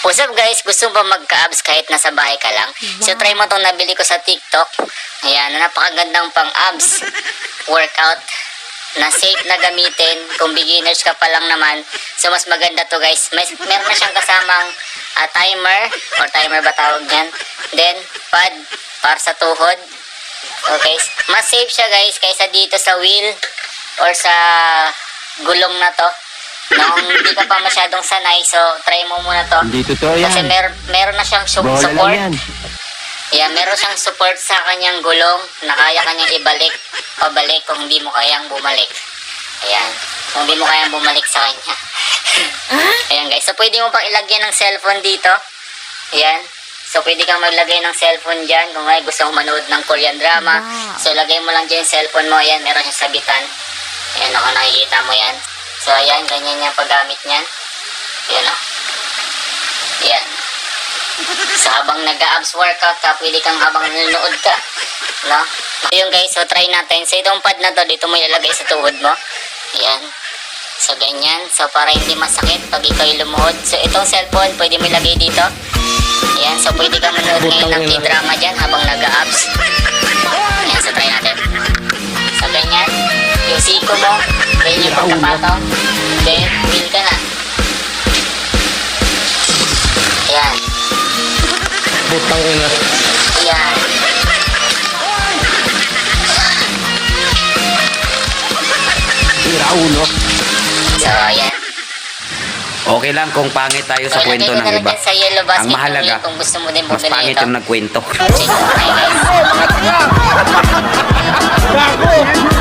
What's up guys? Gusto mo ba magka-abs kahit nasa bahay ka lang? So try mo itong nabili ko sa TikTok. Ayan, napakagandang pang-abs workout na safe na gamitin kung beginners ka pa lang naman. So mas maganda to guys. Meron na siyang kasamang timer ba tawag niyan? Then pad para sa tuhod. Okay, mas safe siya guys kaysa dito sa wheel or sa gulong na to. Nung hindi ka pa masyadong sanay, so try mo muna to. Hindi totoo yan. Kasi meron na siyang Bola support. lang yan. Yeah, meron siyang support sa kanyang gulong na kaya kanyang ibalik, pabalik kung hindi mo kayang bumalik. Ayan, kung hindi mo kayang bumalik sa kanya. Ayan guys, so pwede mo pang ilagyan ng cellphone dito. Ayan, so pwede kang maglagay ng cellphone dyan kung ay gusto mong manood ng Korean drama. So lagay mo lang dyan yung cellphone mo. Ayan, meron siyang sabitan. Ayan, ako nakikita mo yan. So ayan, ganyan yung paggamit niyan. Ayan o. Ayan. So habang nag-abs workout ka, pwede kang habang nanonood ka. No? So yun guys, so try natin. So itong pad na to, dito mo ilalagay sa tuhod mo. Ayan. So ganyan. So para hindi masakit pag ikaw lumuhod. So itong cellphone, pwede mo ilagay dito. Ayan. So pwede kang manood ngayon ng K-drama dyan habang nag-abs. Ayan. So try natin. So ganyan. Yung siko mo, ganyan yung pagkapataw. Then, wheel ka na. Ayan. Butang ina. Ayan. Tira ulo. So, ayan. Okay lang kung pangit tayo sa So, kwento ilagay ko ng na iba. lang sa yellow basket Ang mahalaga, kung gusto mo din mas bumili pangit ito. yung nagkwento. Check mo tayo guys. Gago!